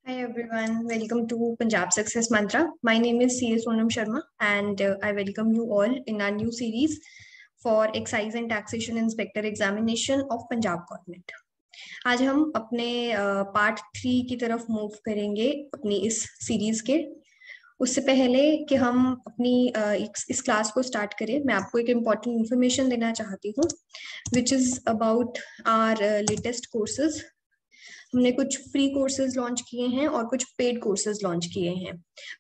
Hi everyone, welcome to Punjab Success Mantra. My name is C.S. Sonam Sharma and I welcome you all in our new series for Excise and Taxation Inspector Examination of Punjab Government. आज हम अपने part 3 की तरफ move करेंगे अपनी इस series के। उससे पहले कि हम अपनी इस क्लास को स्टार्ट करें, मैं आपको एक इम्पॉर्टेंट इन्फॉर्मेशन देना चाहती हूँ which is about our latest courses. हमने कुछ फ्री कोर्सेज लॉन्च किए हैं और कुछ पेड कोर्सेज लॉन्च किए हैं।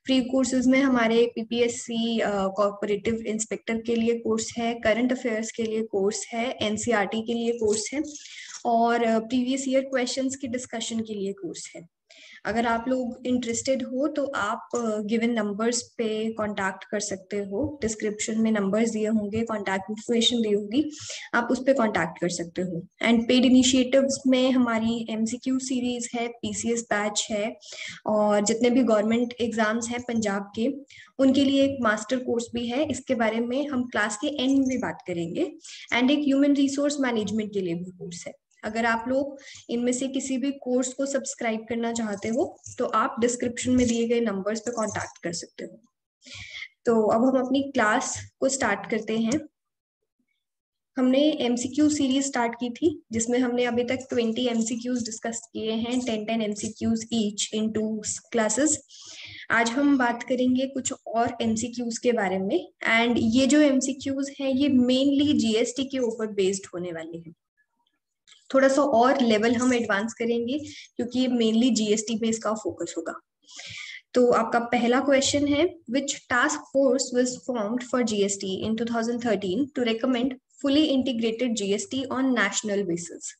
फ्री कोर्सेज में हमारे पीपीएससी कॉर्पोरेटिव इंस्पेक्टर के लिए कोर्स है, करंट अफेयर्स के लिए कोर्स है, एनसीईआरटी के लिए कोर्स है और प्रीवियस ईयर क्वेश्चंस की डिस्कशन के लिए कोर्स है। अगर आप लोग इंटरेस्टेड हो तो आप गिवन नंबर्स पे कांटेक्ट कर सकते हो। डिस्क्रिप्शन में नंबर्स दिए होंगे, कांटेक्ट इन्फॉर्मेशन दी होगी, आप उस पे कांटेक्ट कर सकते हो। एंड पेड इनिशिएटिव्स में हमारी एमसीक्यू सीरीज है, पीसीएस बैच है और जितने भी गवर्नमेंट एग्जाम्स हैं पंजाब के उनके लिए एक मास्टर कोर्स भी है। इसके बारे में हम क्लास के एंड में बात करेंगे। एंड एक ह्यूमन रिसोर्स मैनेजमेंट के लिए भी कोर्स है। अगर आप लोग इनमें से किसी भी कोर्स को सब्सक्राइब करना चाहते हो तो आप डिस्क्रिप्शन में दिए गए नंबर्स पे कांटेक्ट कर सकते हो। तो अब हम अपनी क्लास को स्टार्ट करते हैं। हमने एमसीक्यू सीरीज स्टार्ट की थी जिसमें हमने अभी तक 20 एमसीक्यूज डिस्कस किए हैं, 10 एमसीक्यूज ईच इन 2 क्लासेस। आज हम बात करेंगे कुछ और एमसीक्यूज के बारे में एंड ये जो एमसीक्यूज हैं ये मेनली जीएसटी के ऊपर बेस्ड होने वाले हैं। थोड़ा सा और लेवल हम एडवांस करेंगे क्योंकि ये मेनली जीएसटी पे इसका फोकस होगा। तो आपका पहला क्वेश्चन है, which task force was formed for GST in 2013 to recommend fully integrated GST on national basis.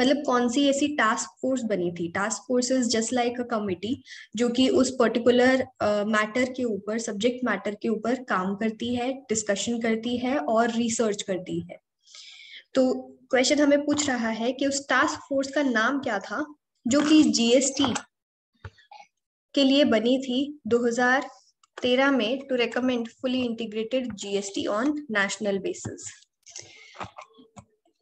मतलब कौन सी ऐसी टास्क फोर्स बनी थी। Task force is just like a committee जो कि उस पर्टिकुलर मैटर के ऊपर, सब्जेक्ट मैटर के ऊपर काम करती है, डिस्कशन करती है और रिसर्च करती है। तो क्वेश्चन हमें पूछ रहा है कि उस टास्क फोर्स का नाम क्या था जो कि जीएसटी के लिए बनी थी 2013 में to recommend fully integrated GST on national basis.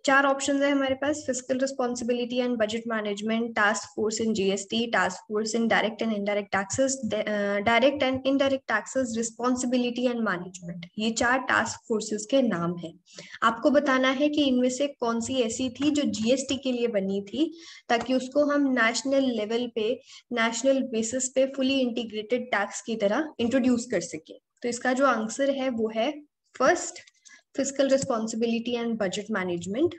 4 option है हमारे पास, fiscal responsibility and budget management, task force in GST, task force in direct and indirect taxes, direct and indirect taxes responsibility and management. ये 4 task forces के नाम है। आपको बताना है कि इनमें से कौन सी ऐसी थी जो जीएसटी के लिए बनी थी ताकि उसको हम नेशनल लेवल पे, नेशनल बेसिस पे फुली इंटीग्रेटेड टैक्स की तरह इंट्रोड्यूस कर सके। तो इसका जो आंसर है वो है first, fiscal responsibility and budget management.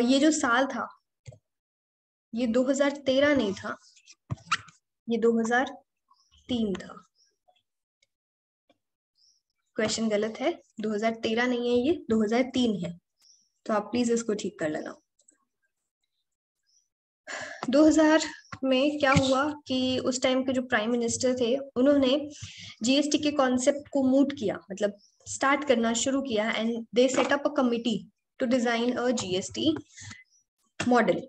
ये जो साल था ये 2013 नहीं था, ये 2003 था। क्वेश्चन गलत है, 2013 नहीं है, ये 2003 है। तो आप प्लीज इसको ठीक कर लेना। 2000 में क्या हुआ कि उस टाइम के जो प्राइम मिनिस्टर थे उन्होंने जीएसटी के कॉन्सेप्ट को मूव किया, मतलब स्टार्ट करना शुरू किया and they set up a committee to design a GST model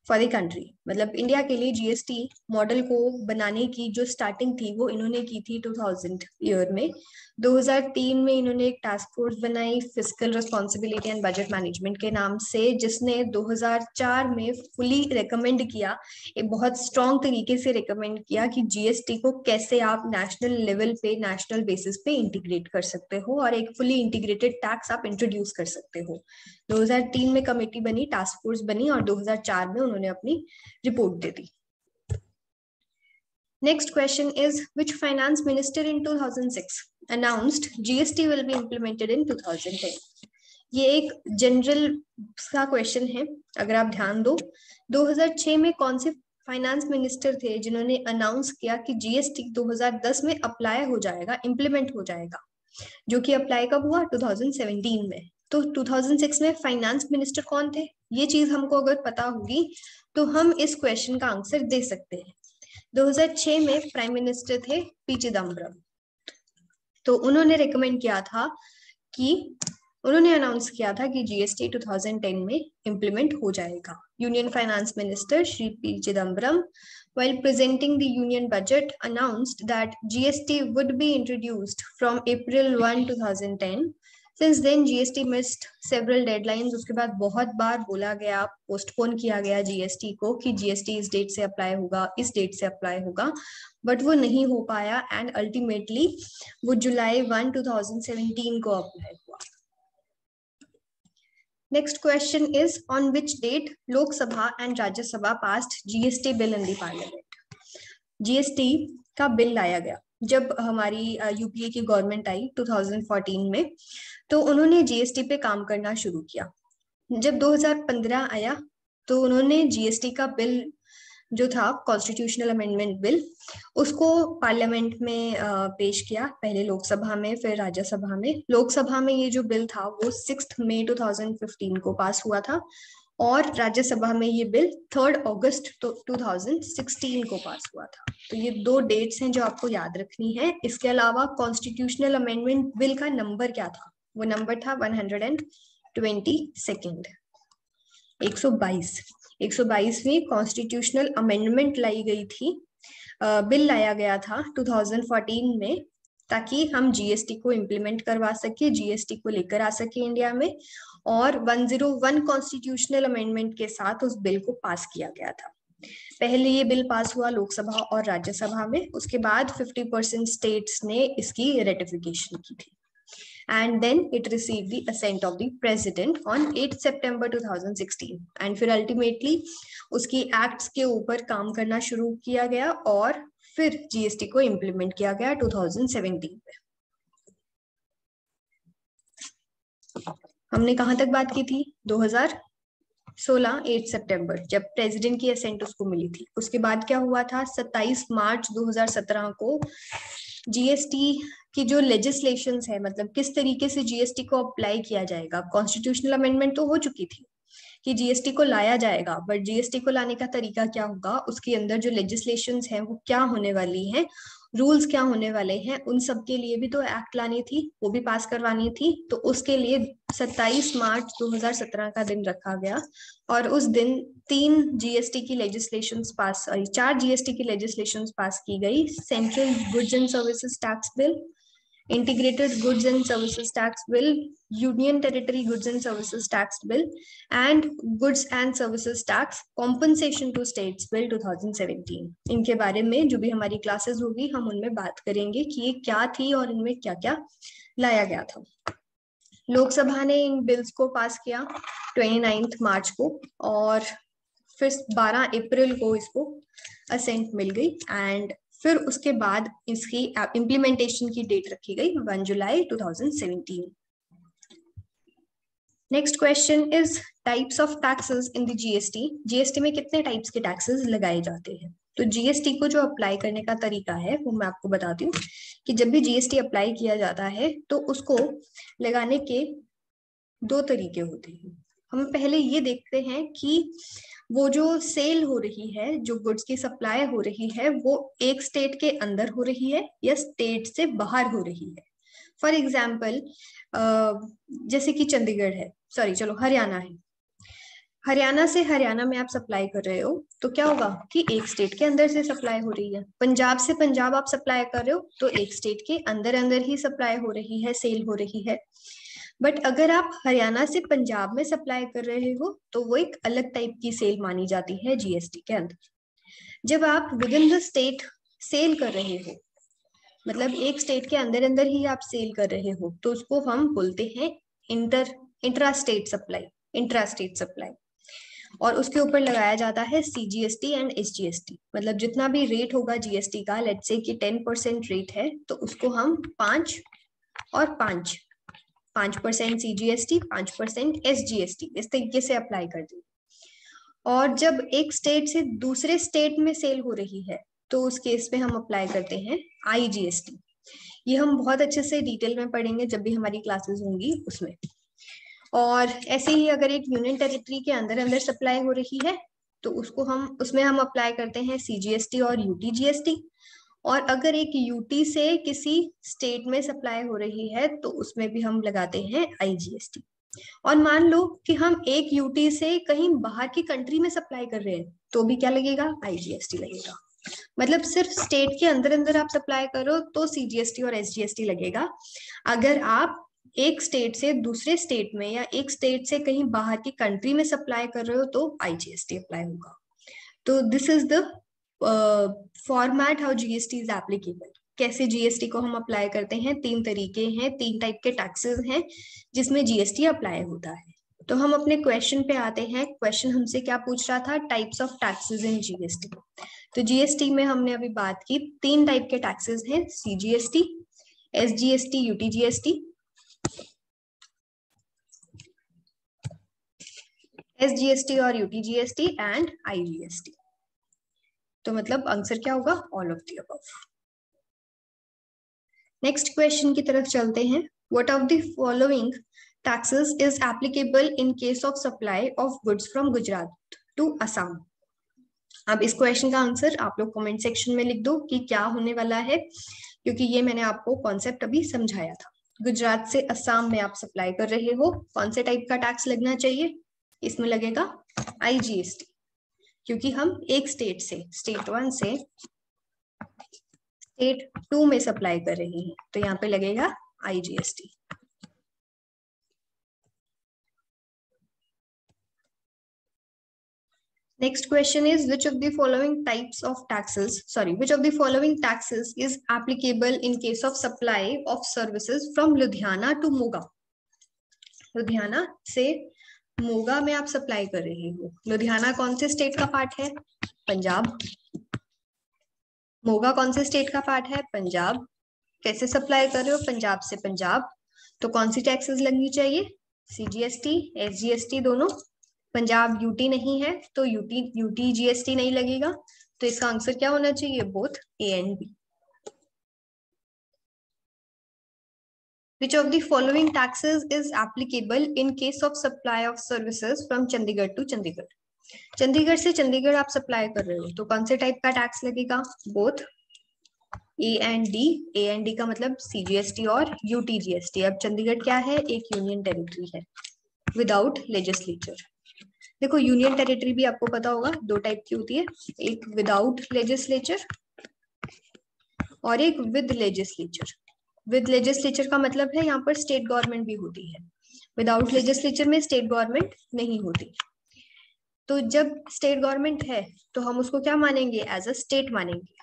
for the country. मतलब इंडिया के लिए जीएसटी मॉडल को बनाने की जो स्टार्टिंग थी वो इन्होंने की थी 2000 ईयर में। 2003 में इन्होंने एक टास्क फोर्स बनाई fiscal responsibility and budget management के नाम से, जिसने 2004 में फुली रिकमेंड किया, एक बहुत स्ट्रॉन्ग तरीके से रिकमेंड किया कि जीएसटी को कैसे आप नेशनल लेवल पे, नेशनल बेसिस पे इंटीग्रेट कर सकते हो और एक फुली इंटीग्रेटेड टैक्स आप इंट्रोड्यूस कर सकते हो। 2003 में कमेटी बनी, टास्क फोर्स बनी और 2004 में उन्होंने अपनी report they the. Next question is, which finance minister in 2006 announced GST will be implemented in 2010? ये एक जनरल सा क्वेश्चन है, अगर आप ध्यान दो। 2006 में कौन से फाइनेंस मिनिस्टर थे जिन्होंने अनाउंस किया कि जीएसटी 2010 में अप्लाई हो जाएगा, इंप्लीमेंट हो जाएगा, जो कि अप्लाई कब हुआ, 2017 में। तो 2006 में फाइनेंस मिनिस्टर कौन थे, ये चीज हमको अगर पता होगी तो हम इस क्वेश्चन का आंसर दे सकते हैं। 2006 में प्राइम मिनिस्टर थे पी चिदम्बरम। तो उन्होंने रिकमेंड किया था कि, उन्होंने अनाउंस किया था कि जीएसटी 2010 में इंप्लीमेंट हो जाएगा। Union finance minister Shri P Chidambaram, while presenting the union budget, announced that GST would be introduced from April 1, 2010 since then GST missed several deadlines, उसके बाद बहुत बार बोला गया, पोस्टपोन किया गया जीएसटी को कि जीएसटी इस डेट से अप्लाई होगा, इस डेट से अप्लाई होगा, बट वो नहीं हो पाया एंड अल्टीमेटली वो जुलाई 1, 2017 को अप्लाई हुआ। Next question is on which date Lok Sabha and Rajya Sabha passed GST bill in the parliament? GST का बिल लाया गया जब हमारी यूपीए की गवर्नमेंट आई 2014 में, तो उन्होंने जीएसटी पे काम करना शुरू किया। जब 2015 आया तो उन्होंने जीएसटी का बिल जो था कॉन्स्टिट्यूशनल अमेंडमेंट बिल, उसको पार्लियामेंट में पेश किया, पहले लोकसभा में फिर राज्यसभा में। लोकसभा में ये जो बिल था वो 6 मई 2015 को पास हुआ था और राज्यसभा में ये बिल 3 अगस्त 2016 को पास हुआ था। तो ये 2 डेट्स हैं जो आपको याद रखनी है। इसके अलावा कॉन्स्टिट्यूशनल अमेंडमेंट बिल का नंबर क्या था? वो नंबर था 122nd, 122वीं कॉन्स्टिट्यूशनल अमेंडमेंट लाई गई थी, बिल लाया गया था 2014 में, ताकि हम जीएसटी को इम्प्लीमेंट करवा सके, जीएसटी को लेकर आ सके इंडिया में। और 101 कॉन्स्टिट्यूशनल अमेंडमेंट के साथ उस बिल को पास किया गया था। पहले ये बिल पास हुआ लोकसभा और राज्यसभा में, उसके बाद 50% स्टेट्स ने इसकी रेटिफिकेशन की थी and then it received the assent of the president on 8 September 2016 and फिर ultimately उसकी एक्ट्स के ऊपर काम करना शुरू किया गया और फिर जीएसटी को इम्प्लीमेंट किया गया 2017 में। हमने कहां तक बात की थी? 2016 8 सितंबर जब प्रेसिडेंट की असेंट उसको मिली थी। उसके बाद क्या हुआ था? 27 मार्च 2017 को जीएसटी की जो लेजिस्लेशंस है, मतलब किस तरीके से जीएसटी को अप्लाई किया जाएगा, कॉन्स्टिट्यूशनल अमेंडमेंट तो हो चुकी थी कि जीएसटी को लाया जाएगा, बट जीएसटी को लाने का तरीका क्या होगा, उसके अंदर जो लेजिस्लेशंस हैं वो क्या होने वाली हैं, रूल्स क्या होने वाले हैं, उन सब के लिए भी तो एक्ट लानी थी, वो भी पास करवानी थी। तो उसके लिए 27 मार्च 2017 का दिन रखा गया और उस दिन 4 जीएसटी की लेजिस्लेशंस पास की गई। Central goods and services tax bill, Integrated Goods and Services Tax Bill, Union Territory Goods and Services Tax Bill, and Goods and Services Tax Compensation to States Bill 2017। इनके बारे में जो भी हमारी क्लासेस होगी हम उनमें बात करेंगे कि ये क्या थी और इनमें क्या क्या लाया गया था। लोकसभा ने इन बिल्स को पास किया 29 मार्च को और फिर 12 अप्रैल को इसको असेंट मिल गई एंड फिर उसके बाद इसकी इम्प्लीमेंटेशन की डेट रखी गई 1 जुलाई 2017। Next question is types of taxes in the GST. GST में कितने टाइप्स के टैक्सेस लगाए जाते हैं? तो जीएसटी को जो अप्लाई करने का तरीका है वो मैं आपको बताती हूँ कि जब भी जीएसटी अप्लाई किया जाता है तो उसको लगाने के 2 तरीके होते हैं। हम पहले ये देखते हैं कि वो जो सेल हो रही है, जो गुड्स की सप्लाई हो रही है, वो एक स्टेट के अंदर हो रही है या स्टेट से बाहर हो रही है। फॉर एग्जाम्पल जैसे कि चंडीगढ़ है, हरियाणा है, हरियाणा से हरियाणा में आप सप्लाई कर रहे हो तो क्या होगा कि एक स्टेट के अंदर से सप्लाई हो रही है। पंजाब से पंजाब आप सप्लाई कर रहे हो तो एक स्टेट के अंदर अंदर ही सप्लाई हो रही है, सेल हो रही है। बट अगर आप हरियाणा से पंजाब में सप्लाई कर रहे हो तो वो एक अलग टाइप की सेल मानी जाती है जीएसटी के अंदर। जब आप within the state sell कर रहे हो, मतलब एक स्टेट के अंदर अंदर ही आप सेल कर रहे हो, तो उसको हम बोलते हैं इंट्रा स्टेट सप्लाई। और उसके ऊपर लगाया जाता है सीजीएसटी एंड एसजीएसटी। मतलब जितना भी रेट होगा जीएसटी का, लेट्स से कि 10% रेट है तो उसको हम 5 और 5% सीजीएसटी, 5% एसजीएसटी इस तरीके से अप्लाई कर दें। और जब एक स्टेट से दूसरे स्टेट में सेल हो रही है तो उस केस में हम अप्लाई करते हैं आईजीएसटी। ये हम बहुत अच्छे से डिटेल में पढ़ेंगे जब भी हमारी क्लासेस होंगी उसमें। और ऐसे ही अगर एक यूनियन टेरिटरी के अंदर अंदर सप्लाई हो रही है तो उसमें हम अप्लाई करते हैं सीजीएसटी और यूटीजीएसटी। और अगर एक यूटी से किसी स्टेट में सप्लाई हो रही है तो उसमें भी हम लगाते हैं आईजीएसटी। और मान लो कि हम एक यूटी से कहीं बाहर की कंट्री में सप्लाई कर रहे हैं तो भी क्या लगेगा? आईजीएसटी लगेगा। मतलब सिर्फ स्टेट के अंदर अंदर आप सप्लाई करो तो सीजीएसटी और एसजीएसटी लगेगा। अगर आप एक स्टेट से दूसरे स्टेट में या एक स्टेट से कहीं बाहर की कंट्री में सप्लाई कर रहे हो तो IGST अप्लाई होगा। तो this is the format how GST is applicable. कैसे GST को हम अप्लाई करते हैं, 3 तरीके हैं, 3 टाइप के टैक्सेस हैं जिसमें GST अप्लाई होता है। तो हम अपने क्वेश्चन पे आते हैं। क्वेश्चन हमसे क्या पूछ रहा था, types of taxes in GST। तो GST में हमने अभी बात की 3 टाइप के टैक्सेस हैं, CGST, SGST, UTGST। SGST और UTGST एंड IGST। तो मतलब आंसर क्या होगा, all of the above. Next question की तरफ चलते हैं। What of the following taxes is applicable in case of supply of goods from Gujarat to Assam. अब इस क्वेश्चन का आंसर आप लोग कमेंट सेक्शन में लिख दो कि क्या होने वाला है, क्योंकि ये मैंने आपको कॉन्सेप्ट अभी समझाया था। गुजरात से असम में आप सप्लाई कर रहे हो, कौन से टाइप का टैक्स लगना चाहिए, इसमें लगेगा IGST, क्योंकि हम एक स्टेट से, स्टेट 1 से स्टेट 2 में सप्लाई कर रहे हैं, तो यहाँ पे लगेगा IGST। Next question is which of the following taxes is applicable in case of supply of services from Ludhiana to Moga। Ludhiana से मोगा में आप सप्लाई कर रहे हो। लुधियाना कौन से स्टेट का पार्ट है, पंजाब। मोगा कौन से स्टेट का पार्ट है, पंजाब। कैसे सप्लाई कर रहे हो, पंजाब से पंजाब। तो कौन सी टैक्सेस लगनी चाहिए, CGST, SGST दोनों। पंजाब यूटी नहीं है तो यूटी GST नहीं लगेगा। तो इसका आंसर क्या होना चाहिए, both A and B। Which of the following taxes is applicable in case of supply of services from Chandigarh to Chandigarh। Chandigarh से चंडीगढ़ आप सप्लाई कर रहे हो तो कौन से टाइप का टैक्स लगेगा, both A and D। A and D का मतलब CGST और UTGST। अब चंडीगढ़ क्या है, एक यूनियन टेरिटरी है विदाउट लेजिस्लेचर। देखो यूनियन टेरिटरी भी आपको पता होगा 2 टाइप की होती है, एक विदाउट लेजिस्लेचर और एक विद लेजिस्लेचर। विद लेजिस्लेचर का मतलब है यहाँ पर स्टेट गवर्नमेंट भी होती है, विदाउट लेजिस्लेचर में स्टेट गवर्नमेंट नहीं होती। तो जब स्टेट गवर्नमेंट है तो हम उसको क्या मानेंगे, एज अ स्टेट मानेंगे,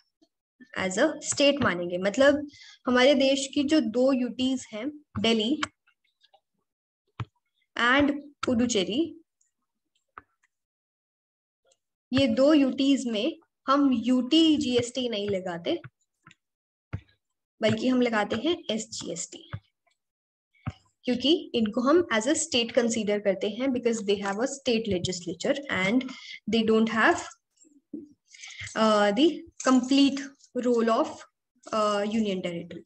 एज अ स्टेट मानेंगे। मतलब हमारे देश की जो 2 यूटीज हैं, दिल्ली एंड पुडुचेरी, ये 2 यूटीज में हम UTGST नहीं लगाते, बल्कि हम लगाते हैं SGST, क्योंकि इनको हम एज अ स्टेट कंसीडर करते हैं, because they have a state legislature and they don't have the complete role of union territory.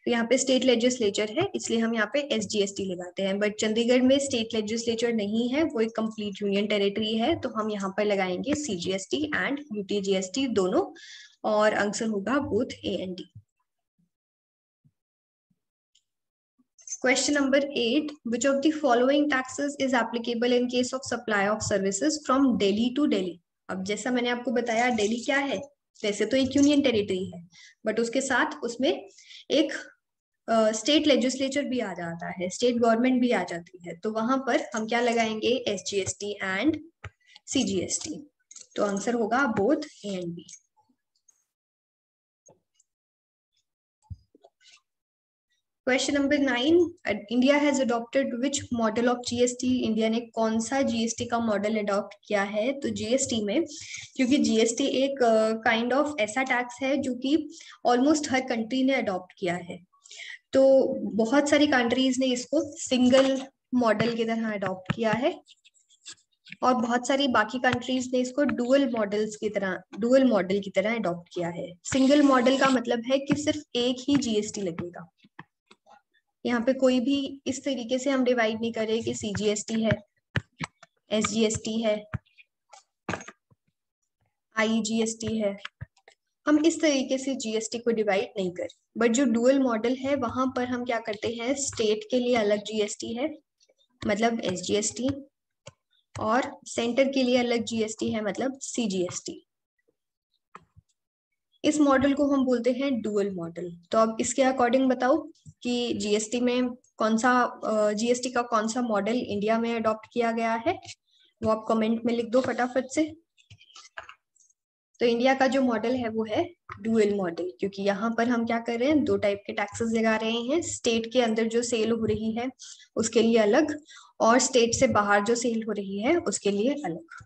तो यहाँ पे स्टेट लेजिस्लेचर है, इसलिए हम यहाँ पे SGST लगाते हैं। बट चंडीगढ़ में स्टेट लेजिस्लेचर नहीं है, वो एक कंप्लीट यूनियन टेरिटरी है, तो हम यहाँ पर लगाएंगे CGST एंड UTGST दोनों, और आंसर होगा both A and D। Question number 8, which of the following taxes is applicable in case of supply of services from Delhi to Delhi। अब जैसा मैंने आपको बताया, दिल्ली क्या है, वैसे तो एक यूनियन टेरिटरी है, बट उसके साथ उसमें एक स्टेट लेजिस्लेचर भी आ जाता है, स्टेट गवर्नमेंट भी आ जाती है, तो वहां पर हम क्या लगाएंगे, SGST एंड CGST। तो आंसर होगा both A and B। Question number 9, India has adopted which model of GST। India ने कौन सा GST का मॉडल अडॉप्ट किया है। तो GST में, क्योंकि GST एक काइंड ऑफ ऐसा टैक्स है जो कि ऑलमोस्ट हर कंट्री ने अडॉप्ट किया है, तो बहुत सारी कंट्रीज ने इसको सिंगल मॉडल की तरह अडॉप्ट किया है, और बहुत सारी बाकी कंट्रीज ने इसको डुअल मॉडल की तरह अडॉप्ट किया है। सिंगल मॉडल का मतलब है कि सिर्फ एक ही GST लगेगा। यहाँ पे कोई भी इस तरीके से हम डिवाइड नहीं करें कि CGST है, SGST है, IGST है, हम इस तरीके से GST को डिवाइड नहीं करें। बट जो डुअल मॉडल है वहां पर हम क्या करते हैं, स्टेट के लिए अलग GST है, मतलब SGST, और सेंटर के लिए अलग GST है, मतलब CGST। इस मॉडल को हम बोलते हैं डुअल मॉडल। तो अब इसके अकॉर्डिंग बताओ कि जीएसटी में कौन सा जीएसटी का कौन सा मॉडल इंडिया में अडॉप्ट किया गया है, वो आप कमेंट में लिख दो फटाफट से। तो इंडिया का जो मॉडल है वो है डुअल मॉडल, क्योंकि यहाँ पर हम क्या कर रहे हैं, दो टाइप के टैक्सेस लगा रहे हैं। स्टेट के अंदर जो सेल हो रही है उसके लिए अलग, और स्टेट से बाहर जो सेल हो रही है उसके लिए अलग।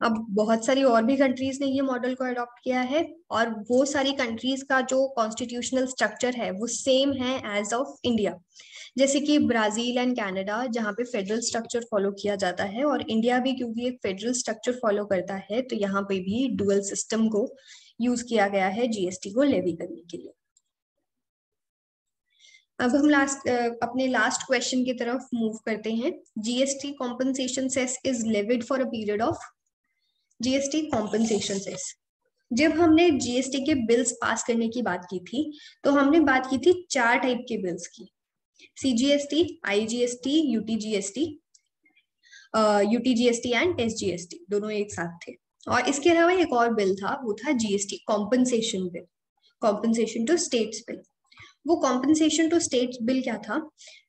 अब बहुत सारी और भी कंट्रीज ने ये मॉडल को अडॉप्ट किया है, और वो सारी कंट्रीज का जो कॉन्स्टिट्यूशनल स्ट्रक्चर है वो सेम है एज ऑफ इंडिया। जैसे कि ब्राजील एंड कनाडा, जहाँ पे फेडरल स्ट्रक्चर फॉलो किया जाता है, और इंडिया भी क्योंकि एक फेडरल स्ट्रक्चर फॉलो करता है, तो यहाँ पे भी डुअल सिस्टम को यूज किया गया है जीएसटी को लेवी करने के लिए। अब हम अपने लास्ट क्वेश्चन की तरफ मूव करते हैं। GST compensation cess is levied for a period of. GST compensation cess, जब हमने जीएसटी के बिल्स पास करने की बात की थी, तो हमने बात की थी 4 टाइप के बिल्स की, CGST, IGST, UTGST, UTGST and SGST, दोनों एक साथ थे। और इसके अलावा एक और बिल था, वो था GST compensation bill, compensation to states bill. वो कॉम्पनसेशन टू स्टेट्स बिल क्या था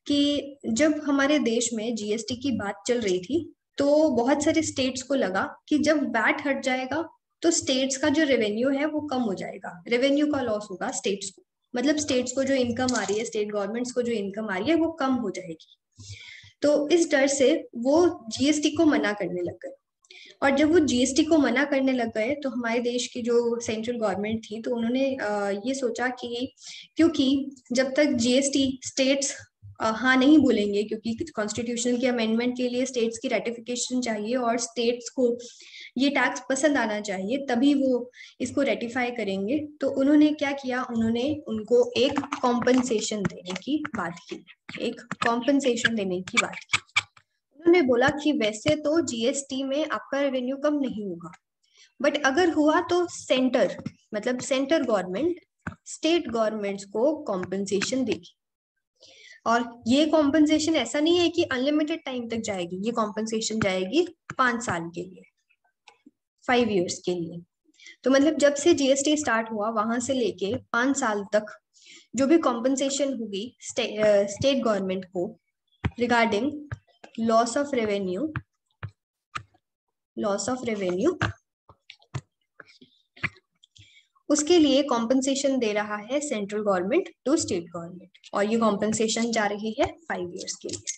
कि जब हमारे देश में जीएसटी की बात चल रही थी, तो बहुत सारे स्टेट्स को लगा कि जब वैट हट जाएगा तो स्टेट्स का जो रेवेन्यू है वो कम हो जाएगा, रेवेन्यू का लॉस होगा स्टेट्स को, मतलब स्टेट्स को जो इनकम आ रही है, स्टेट गवर्नमेंट्स को जो इनकम आ रही है वो कम हो जाएगी। तो इस डर से वो जीएसटी को मना करने लग गए। और जब वो जीएसटी को मना करने लग गए, तो हमारे देश की जो सेंट्रल गवर्नमेंट थी, तो उन्होंने ये सोचा कि क्योंकि जब तक जीएसटी स्टेट्स हाँ नहीं बोलेंगे, क्योंकि कॉन्स्टिट्यूशन के अमेंडमेंट के लिए स्टेट्स की रेटिफिकेशन चाहिए और स्टेट्स को ये टैक्स पसंद आना चाहिए, तभी वो इसको रेटिफाई करेंगे। तो उन्होंने क्या किया, उन्होंने उनको एक कॉम्पनसेशन देने की बात की, एक कॉम्पनसेशन देने की बात की। उन्होंने बोला कि वैसे तो जीएसटी में आपका रेवेन्यू कम नहीं होगा, बट अगर हुआ तो सेंटर, मतलब सेंटर गवर्नमेंट स्टेट गवर्नमेंट्स को कॉम्पनसेशन देगी। और ये कॉम्पनसेशन ऐसा नहीं है कि अनलिमिटेड टाइम तक जाएगी, ये कॉम्पनसेशन जाएगी 5 साल के लिए, 5 इयर्स के लिए। तो मतलब जब से जीएसटी स्टार्ट हुआ वहां से लेके 5 साल तक जो भी कॉम्पनसेशन होगी स्टेट गवर्नमेंट को रिगार्डिंग लॉस ऑफ रेवेन्यू, उसके लिए कॉम्पनसेशन दे रहा है central government to state government, और ये कॉम्पनसेशन जा रही है 5 इयर्स के लिए।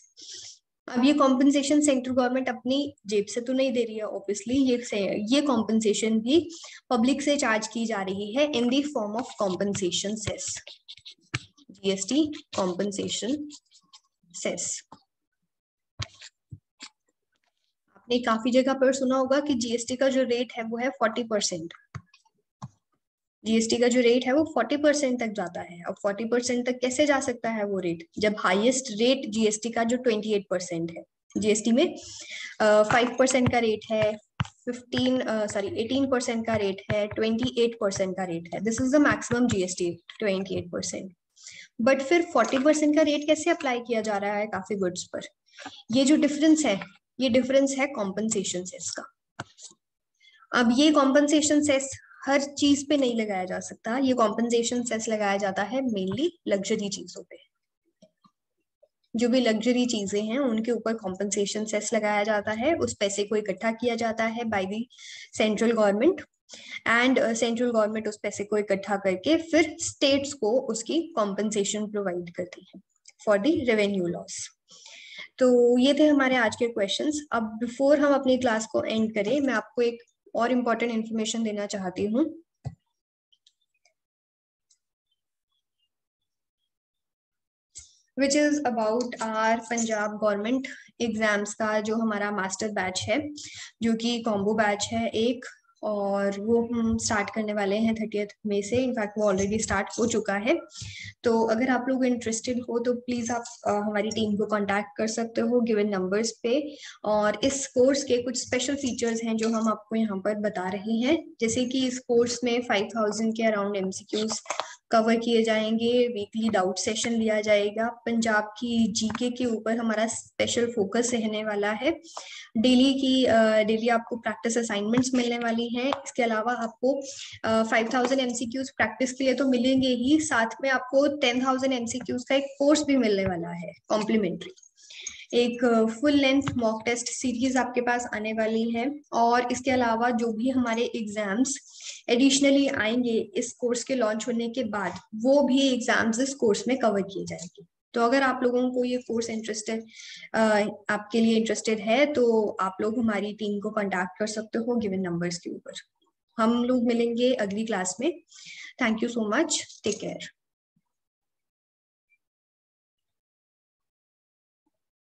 अब ये कॉम्पनसेशन सेंट्रल गवर्नमेंट अपनी जेब से तो नहीं दे रही है, ऑब्वियसली ये कॉम्पनसेशन भी पब्लिक से चार्ज की जा रही है in the form of compensation cess, GST compensation cess. आपने काफी जगह पर सुना होगा कि जीएसटी का जो रेट है वो है 40%। जीएसटी का जो रेट है वो 40% तक जाता है। अब 40% तक कैसे जा सकता है वो रेट, जब हाईएस्ट रेट जीएसटी का जो 28% है, जीएसटी में 5% का रेट है, 18% का रेट है, 28% का रेट है, this is the maximum GST 28%। But फिर 40% का रेट कैसे अप्लाई किया जा रहा है काफी गुड्स पर, ये जो डिफरेंस है, ये डिफरेंस है कॉम्पनसेशन सेस का। अब ये कॉम्पनसेशन सेस हर चीज पे नहीं लगाया जा सकता, ये कॉम्पनसेशन सेस लगाया जाता है मेनली लग्जरी चीजों पे। जो भी लग्जरी चीजें हैं उनके ऊपर कॉम्पनसेशन सेस लगाया जाता है, उस पैसे को इकट्ठा किया जाता है by the central government, and central government उस पैसे को इकट्ठा करके फिर स्टेट्स को उसकी कॉम्पनसेशन प्रोवाइड करती है फॉर द रेवेन्यू लॉस। तो ये थे हमारे आज के क्वेश्चंस। अब बिफोर हम अपनी क्लास को एंड करें, मैं आपको एक और इम्पोर्टेंट इंफॉर्मेशन देना चाहती हूँ। Which is about our Punjab government exams का जो हमारा मास्टर बैच है, जो कि कॉम्बो बैच है एक, और वो हम स्टार्ट करने वाले हैं 30 मई से। इनफैक्ट वो ऑलरेडी स्टार्ट हो चुका है। तो अगर आप लोग इंटरेस्टेड हो तो प्लीज आप हमारी टीम को कांटेक्ट कर सकते हो गिवन नंबर्स पे। और इस कोर्स के कुछ स्पेशल फीचर्स हैं जो हम आपको यहाँ पर बता रहे हैं, जैसे कि इस कोर्स में 5000 के अराउंड एमसीक्यूज कवर किए जाएंगे, वीकली डाउट सेशन लिया जाएगा, पंजाब की जीके के ऊपर हमारा स्पेशल फोकस रहने वाला है, डेली आपको प्रैक्टिस असाइनमेंट्स मिलने वाली हैं। इसके अलावा आपको 5000 एमसीक्यूज प्रैक्टिस के लिए तो मिलेंगे ही, साथ में आपको 10,000 एमसीक्यूज का एक कोर्स भी मिलने वाला है कॉम्प्लीमेंट्री। एक full length mock test series आपके पास आने वाली है, और इसके अलावा जो भी हमारे एग्जाम्स एडिशनली आएंगे इस कोर्स के लॉन्च होने के बाद, वो भी एग्जाम्स इस कोर्स में कवर किए जाएंगे। तो अगर आप लोगों को ये कोर्स आपके लिए इंटरेस्टेड है, तो आप लोग हमारी टीम को कांटेक्ट कर सकते हो गिवन नंबर्स के ऊपर। हम लोग मिलेंगे अगली क्लास में। Thank you so much, take care.